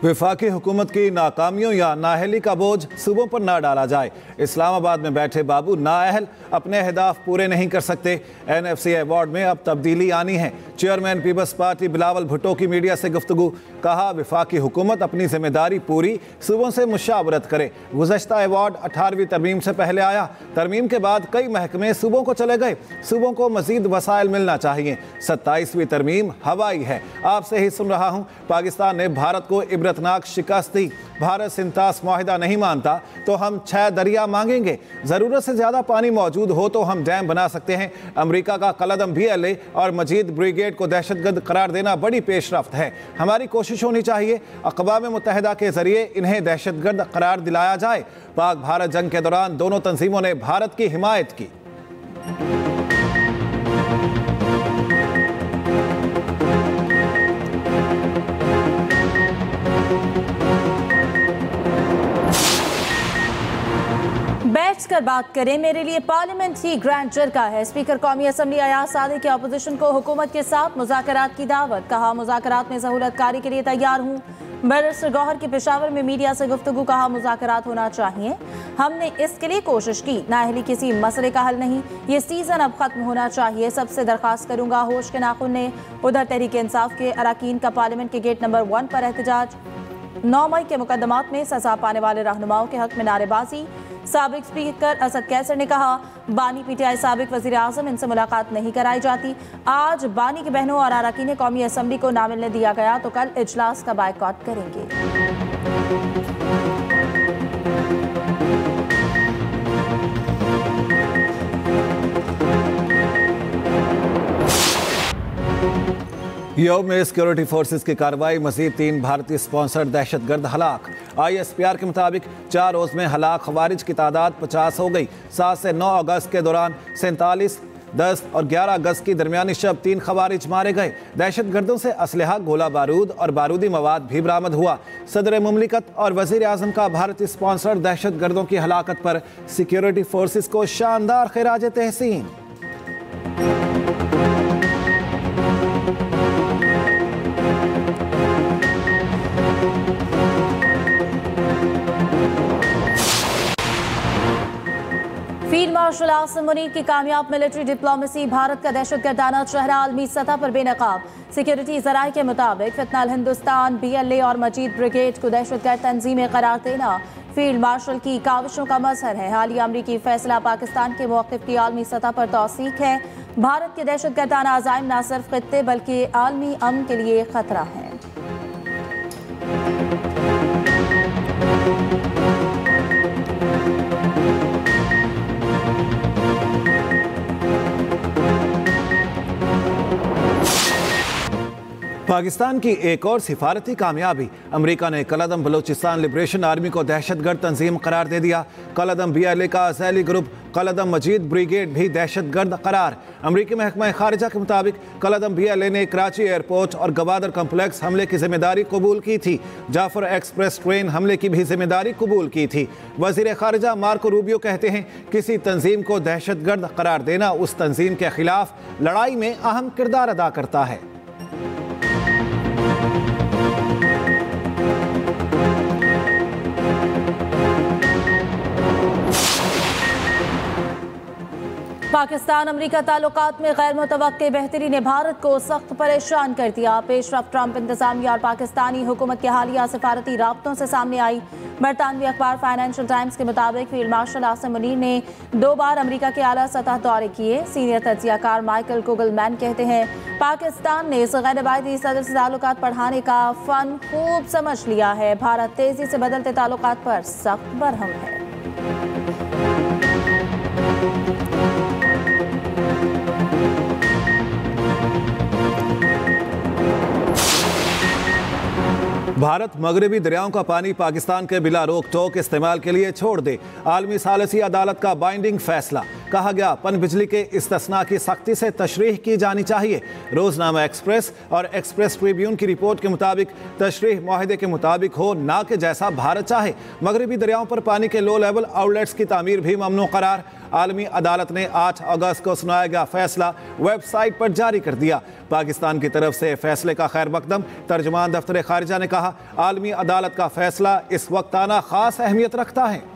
वफाकी हुकूमत की नाकामियों या नाअहली का बोझ सूबों पर ना डाला जाए। इस्लामाबाद में बैठे बाबू नाअहल अपने अहदाफ पूरे नहीं कर सकते। NFC अवार्ड में अब तब्दीली आनी है। चेयरमैन पीपल्स पार्टी बिलावल भुट्टो की मीडिया से गुफ्तगू। कहा, वफाकी हुकूमत अपनी जिम्मेदारी पूरी सूबों से मुशावरत करे। गुज़श्ता अवार्ड 18वीं तरमीम से पहले आया। तरमीम के बाद कई महकमे सूबों को चले गए। सूबों को मजीद वसाइल मिलना चाहिए। 27वीं तरमीम हवाई है। आपसे ही सुन रहा हूँ, पाकिस्तान ने भारत को इबरतनाक शिकस्त दी। भारत सिंतास मुआहिदा नहीं मानता तो हम 6 दरिया मांगेंगे। ज़रूरत से ज़्यादा पानी मौजूद हो तो हम डैम बना सकते हैं। अमेरिका का कलदम BLA और मजीद ब्रिगेड को दहशतगर्द करार देना बड़ी पेशरफ्त है। हमारी कोशिश होनी चाहिए अक़वाम मुत्तहिदा के ज़रिए इन्हें दहशतगर्द करार दिलाया जाए। पाक भारत जंग के दौरान दोनों तंजीमों ने भारत की हिमायत की। बैठकर बात करें, मेरे लिए पार्लियामेंट ही ग्रैंड जरका है। स्पीकर कौमी असम्बली अयाज सादिक की अपोजिशन को हुकूमत के साथ मुज़ाकरात की दावत। कहा, मुज़ाकरात में सहूलतकारी के लिए तैयार हूँ। बैरिस्टर गौहर के पेशावर में मीडिया से गुफ्तगू। कहा, मुज़ाकरात होना चाहिए, हमने इसके लिए कोशिश की। नाअहली किसी मसले का हल नहीं, ये सीज़न अब ख़त्म होना चाहिए। सबसे दरख्वास्त करूँगा होश के नाखुन ने। उधर तहरीक इंसाफ के अरकान का पार्लियामेंट के गेट नंबर 1 पर एहतजाज। 9 मई के मुकदमात में सजा पाने वाले रहनुमाओं के हक में नारेबाजी। साबिक स्पीकर असद कैसर ने कहा, बानी PTI साबिक वज़ीर आज़म, इनसे मुलाकात नहीं कराई जाती। आज बानी की बहनों और अरकान कौमी असम्बली को ना मिलने दिया गया तो कल इजलास का बायकॉट करेंगे। यूरोप में सिक्योरिटी फोर्सेस की कार्रवाई। मजीद 3 भारतीय स्पॉन्सर्ड दहशतगर्द हलाक। ISPR के मुताबिक 4 रोज़ में हलाक खवारिज की तादाद 50 हो गई। 7 से 9 अगस्त के दौरान 47, 10 और 11 अगस्त की दरमियानी शब 3 खवारिज मारे गए। दहशतगर्दों से असलहा, गोला बारूद और बारूदी मवाद भी बरामद हुआ। सदर मुमलिकत और वज़ीर आज़म का भारतीय स्पॉन्सर्ड दहशतगर्दों की हलाकत पर सिक्योरिटी फोर्सेस को शानदार खिराज तहसीन। फील्ड मार्शल आसिम मुनीर की कामयाब मिलिट्री डिप्लोमेसी। भारत का दहशतगर्दाना चेहरा आलमी सतह पर बेनकाब। सिक्योरिटी ज़राए के मुताबिक फितनाल हिंदुस्तान, BLA और मजीद ब्रिगेड को दहशतगर्द तंजीमें करार देना फील्ड मार्शल की काविशों का मजहर है। हालिया अमरीकी फैसला पाकिस्तान के मौक़िफ़ की आलमी सतह पर तौसीक है। भारत के दहशतगर्दाना अज़ाइम न सिर्फ खित्ते बल्कि आलमी अमन के लिए खतरा है। पाकिस्तान की एक और सिफारती कामयाबी। अमेरिका ने कलदम बलूचिस्तान लिबरेशन आर्मी को दहशतगर्द तंजीम करार दे दिया। कलदम BLA का अज़ैली ग्रुप कलदम मजीद ब्रिगेड भी दहशतगर्द करार। अमरीकी महकमा खारिजा के मुताबिक कलदम BLA ने कराची एयरपोर्ट और गवादर कम्प्लेक्स हमले की जिम्मेदारी कबूल की थी। जाफर एक्सप्रेस ट्रेन हमले की भी जिम्मेदारी कबूल की थी। वज़ीर खारिजा मार्को रूबियो कहते हैं, किसी तंजीम को दहशतगर्द करार देना उस तंजीम के खिलाफ लड़ाई में अहम किरदार अदा करता है। पाकिस्तान अमेरिका ताल्लुकात में गैर मुतवक्के बेहतरी ने भारत को सख्त परेशान कर दिया। पेशरफ्त ट्रंप इंतजामिया और पाकिस्तानी हुकूमत के हालिया सफारती राब्तों से सामने आई। बरतानवी अखबार फाइनेंशियल टाइम्स के मुताबिक फील्ड मार्शल आसिम मुनीर ने 2 बार अमेरिका के आला सतह दौरे किए। सीनियर तज्जियाकार माइकल कुगलमैन कहते हैं, पाकिस्तान ने इस गैर रवायती सदर से ताल्लुकात बढ़ाने का फन खूब समझ लिया है। भारत तेजी से बदलते ताल्लुकात पर सख्त बरहम है। भारत मगरबी दरियाओं का पानी पाकिस्तान के बिला रोक टोक इस्तेमाल के लिए छोड़ दे। आलमी सालिसी अदालत का बाइंडिंग फैसला। कहा गया, पन बिजली के इस्तिस्ना की सख्ती से तशरीह की जानी चाहिए। रोजनामा एक्सप्रेस और एक्सप्रेस ट्रिब्यून की रिपोर्ट के मुताबिक तशरीह मुआहदे के मुताबिक हो, ना कि जैसा भारत चाहे। मगरबी दरियाओं पर पानी के लो लेवल आउटलेट्स की तामीर भी ममनू करार। आलमी अदालत ने 8 अगस्त को सुनाया गया फैसला वेबसाइट पर जारी कर दिया। पाकिस्तान की तरफ से फैसले का खैर मकदम तर्जुमान दफ्तर खारिजा ने कहा, आलमी अदालत का फैसला इस वक्त आना खास अहमियत रखता है।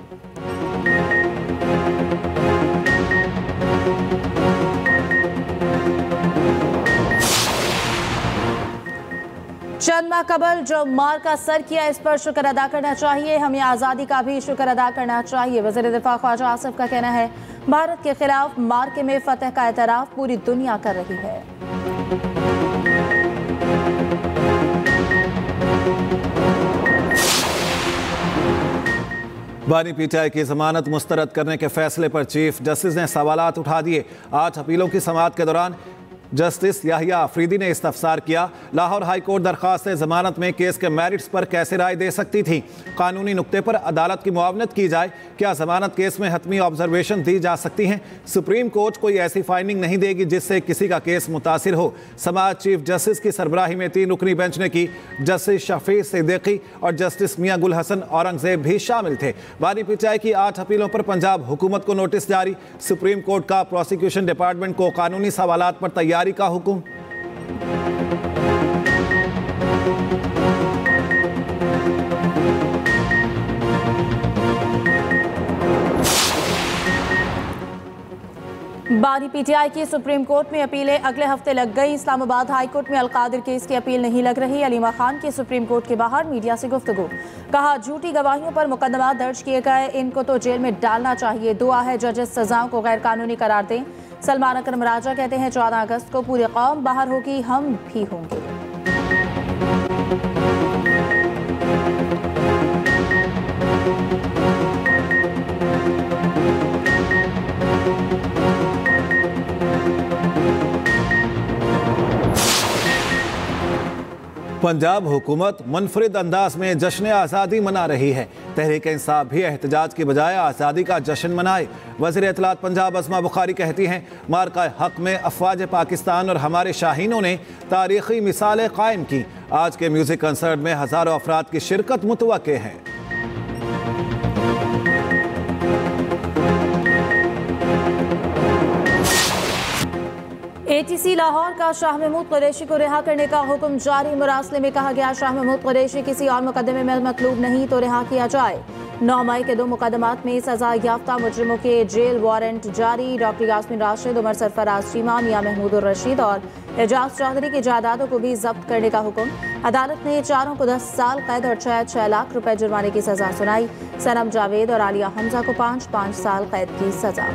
चंद माह कबल जो मार का सर किया, इस पर शुक्र अदा करना चाहिए। हमें आज़ादी का भी शुक्र अदा करना चाहिए। वज़ीर दिफा ख्वाजा आसिफ का कहना है, भारत के खिलाफ मार्के में फतह का एतराफ पूरी दुनिया कर रही है। बानी पीटीआई की जमानत मुस्तरद करने के फैसले पर चीफ जस्टिस ने सवालात उठा दिए। 8 अपीलों की समाअत के दौरान जस्टिस याहिया अफरीदी ने इस्तफसार किया, लाहौर हाई कोर्ट दरख्वास्त जमानत में केस के मेरिट्स पर कैसे राय दे सकती थी, कानूनी नुक्ते पर अदालत की मुआवनत की जाए, क्या जमानत केस में हतमी ऑब्जर्वेशन दी जा सकती हैं, सुप्रीम कोर्ट कोई ऐसी फाइंडिंग नहीं देगी जिससे किसी का केस मुतासिर हो। समाअत चीफ जस्टिस की सरबराही में 3 रुकनी बेंच ने की। जस्टिस शफी सिद्दीकी और जस्टिस मियां गुल हसन औरंगजेब भी शामिल थे। बानी पीटीआई की 8 अपीलों पर पंजाब हुकूमत को नोटिस जारी। सुप्रीम कोर्ट का प्रोसिक्यूशन डिपार्टमेंट को कानूनी सवालात पर तैयारी का हुक्म। बानी पीटीआई की सुप्रीम कोर्ट में अपीलें अगले हफ्ते लग गई। इस्लामाबाद हाई कोर्ट में अलकादिर केस की अपील नहीं लग रही। अलीमा खान की सुप्रीम कोर्ट के बाहर मीडिया से गुफ्तगू, कहा झूठी गवाहियों पर मुकदमा दर्ज किए गए, इनको तो जेल में डालना चाहिए। दुआ है जजेस सजाओं को गैर कानूनी करार दें। सलमान अकरम राजा कहते हैं 14 अगस्त को पूरी कौम बाहर होगी, हम भी होंगे। पंजाब हुकूमत मुनफरिद अंदाज में जश्न आज़ादी मना रही है। तहरीक इंसाफ भी एहतजाज की बजाय आज़ादी का जश्न मनाए। वज़ीर इत्तलात पंजाब अस्मा बुखारी कहती हैं, मार्का हक में अफवाज पाकिस्तान और हमारे शाहीनों ने तारीखी मिसालें कायम की। आज के म्यूज़िक कंसर्ट में हज़ारों अफराद की शिरकत मुतवक्के है। ATC लाहौर का शाह महमूद कुरैशी को रिहा करने का हुक्म जारी। मुरासले में कहा गया, शाह महमूद कुरैशी किसी और मुकदमे में मतलूब नहीं तो रिहा किया जाए। 9 मई के 2 मुकदमात में सजा याफ्ता मुजरिमों के जेल वारंट जारी। डॉक्टर यास्मीन राशिद, उमर सरफराज चीमा, मियां महमूद रशीद और एजाज चौधरी की जायदादों को भी जब्त करने का हुक्म। अदालत ने चारों को 10 साल कैद और 6 लाख रुपए जुर्माने की सजा सुनाई। सनम जावेद और आलिया हमजा को 5 साल कैद की सजा।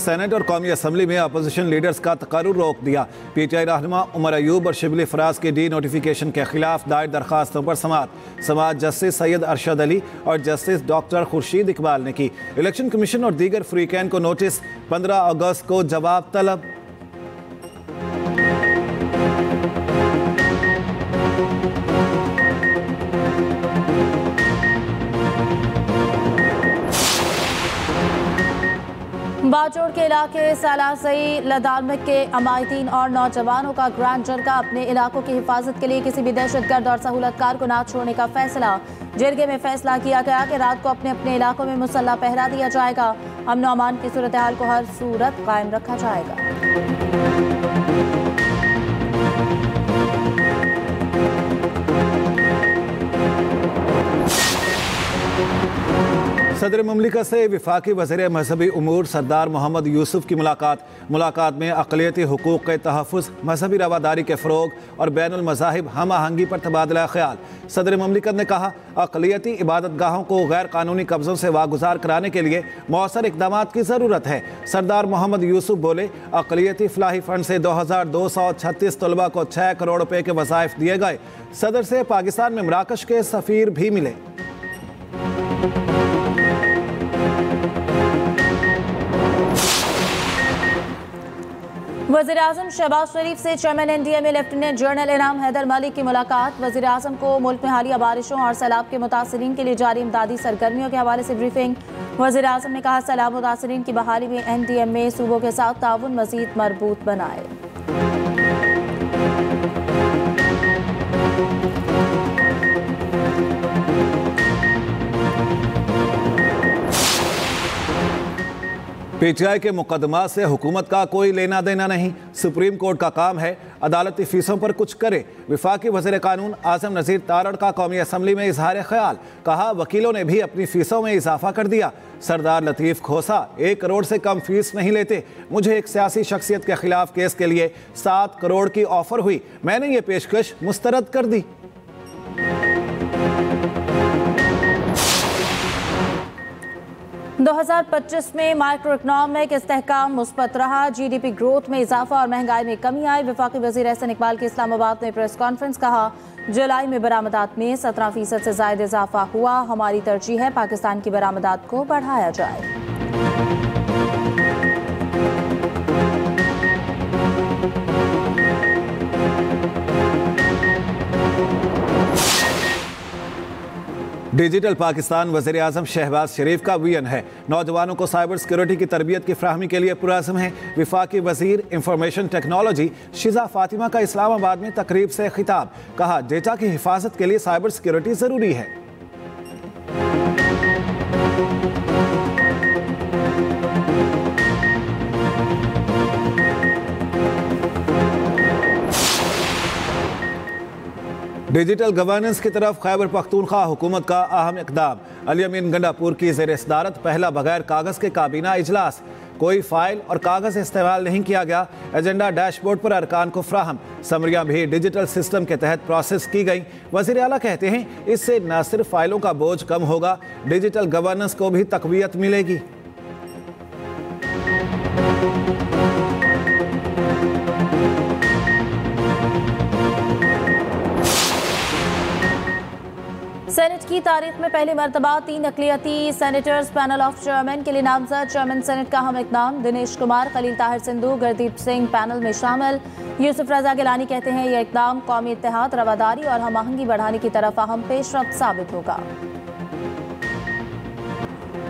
सेनेट और कौमी असम्बली में अपोजिशन लीडर्स का तकर्रुर रोक दिया। पीटीआई रहनुमा उमर अयूब और शिबली फराज के डी नोटिफिकेशन के खिलाफ दायर दरखास्तों पर समाअत जस्टिस सैयद अरशद अली और जस्टिस डॉक्टर खुर्शीद इकबाल ने की। इलेक्शन कमीशन और दीगर फ्रीकैन को नोटिस, 15 अगस्त को जवाब तलब। बाजोड़ के इलाके सालासई लदालमक के अमायतीन और नौजवानों का ग्रांड जरगा। अपने इलाकों की हिफाजत के लिए किसी भी दहशतगर्द और सहूलतकार को ना छोड़ने का फैसला। जरगे में फैसला किया गया कि रात को अपने अपने इलाकों में मुसल्ला पहरा दिया जाएगा। अमन और अमान की सूरत हाल को हर सूरत कायम रखा जाएगा। सदर मुमलिकत से वफाकी वज़ीर मजहबी उमूर सरदार मोहम्मद यूसुफ की मुलाकात में अक़लियती हुकूक़ के तहफ़्फ़ुज़, मजहबी रवादारी के फ़रोग़ और बैनुल मज़ाहिब हम आहंगी पर तबादला ख्याल। सदर मुमलिकत ने कहा, अक़लियती इबादत गाहों को गैर कानूनी कब्ज़ों से वागुज़ार कराने के लिए मौसर इक़दामात की ज़रूरत है। सरदार मोहम्मद यूसुफ बोले, अक़लियती फ़लाही फ़ंड से 2236 तलबा को 6 करोड़ रुपये के वज़ाइफ दिए गए। सदर से पाकिस्तान में मराकश के सफ़ीर भी मिले। वज़ीर-ए-आज़म शहबाज शरीफ से चेयरमैन NDMA लेफ्टिनेंट जनरल इनाम हैदर मलिक की मुलाकात। वज़ीर-ए-आज़म को मुल्क में हालिया बारिशों और सैलाब के मुतासिरीन के लिए जारी इमदादी सरगर्मियों के हवाले से ब्रीफिंग। वज़ीर-ए-आज़म ने कहा, सैलाब मुतासिरीन की बहाली में NDMA सूबों के साथ ताउन मज़ीद मजबूत बनाए। पीटीआई के मुकदमा से हुकूमत का कोई लेना देना नहीं, सुप्रीम कोर्ट का काम है अदालती फीसों पर कुछ करे। वफाकी वज़ीर कानून आज़म नज़ीर तारड़ का कौमी असम्बली में इजहार ख्याल, कहा वकीलों ने भी अपनी फीसों में इजाफा कर दिया। सरदार लतीफ़ खोसा 1 करोड़ से कम फीस नहीं लेते। मुझे एक सियासी शख्सियत के खिलाफ केस के लिए 7 करोड़ की ऑफर हुई, मैंने ये पेशकश मुस्तरद कर दी। दो 2025 में माइक्रो इकनॉमिक इस्तेहकाम मुस्बत रहा, जीडीपी ग्रोथ में इजाफा और महंगाई में कमी आई। वफाकी वज़ीर एहसन इकबाल की इस्लामाबाद में प्रेस कॉन्फ्रेंस, कहा जुलाई में बरामदात में 17% से ज़ायद इजाफा हुआ। हमारी तरजीह है पाकिस्तान की बरामदात को बढ़ाया जाए। डिजिटल पाकिस्तान वज़ीर आज़म शहबाज शरीफ का विजन है, नौजवानों को साइबर सिक्योरिटी की तरबियत की फ्राहमी के लिए पुरअज़्म है। वफाकी वज़ीर इंफॉर्मेशन टेक्नोलॉजी शिजा फातिमा का इस्लामाबाद में तकरीब से खिताब, कहा डेटा की हिफाजत के लिए साइबर सिक्योरिटी ज़रूरी है। डिजिटल गवर्नेंस की तरफ खैबर पख्तूनख्वा हुकूमत का अहम इकदाम, अली अमीन गंडापुर की ज़ेर सदारत पहला बगैर कागज़ के काबीना इजलास, कोई फाइल और कागज़ इस्तेमाल नहीं किया गया। एजेंडा डैशबोर्ड पर अरकान को फ्राहम, समरियाँ भी डिजिटल सिस्टम के तहत प्रोसेस की गई। वज़ीर आला कहते हैं इससे न सिर्फ फाइलों का बोझ कम होगा, डिजिटल गवर्नेंस को भी तक़वियत मिलेगी। सेनेट की तारीख में पहली मरतबा 3 अक़लियती सेनेटर्स पैनल ऑफ चेयरमैन के लिए नामजद। चेयरमैन सेनेट का अहम इक़दाम, दिनेश कुमार, खलील ताहिर सिंधु, गुरदीप सिंह पैनल में शामिल। यूसुफ रजा गिलानी कहते हैं यह इक़दाम कौमी इत्तेहाद, रवादारी और हम आहंगी बढ़ाने की तरफ अहम पेशरफ्त साबित होगा।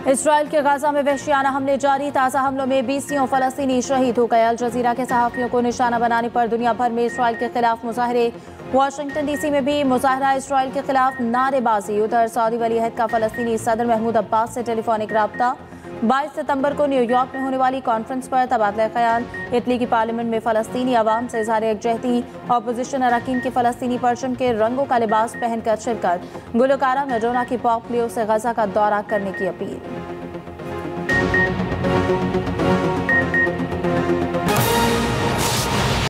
इसराइल के गाजा में वहशियाना हमले जारी, ताज़ा हमलों में 20 फ़लस्तीनी शहीद हो गए। अल जज़ीरा के सहाफ़ियों को निशाना बनाने पर दुनिया भर में इसराइल के खिलाफ मुजाहरे। वाशिंगटन डीसी में भी मुजाहरा, इसराइल के खिलाफ नारेबाजी। उधर सऊदी वली अहद का फ़लस्तीनी सदर महमूद अब्बास से टेलीफोनिक रब्ता। 22 सितंबर को न्यूयॉर्क में होने वाली कॉन्फ्रेंस पर तबादला ख्याल। इटली की पार्लियामेंट में फ़लस्तीनी अवाम से इज़हार यकजहती, ऑपोजिशन अरकान की फ़लस्तीनी परचम के रंगों का लिबास पहनकर शिरकत। गुलकारा मैडोना की पॉप लियो से गजा का दौरा करने की अपील।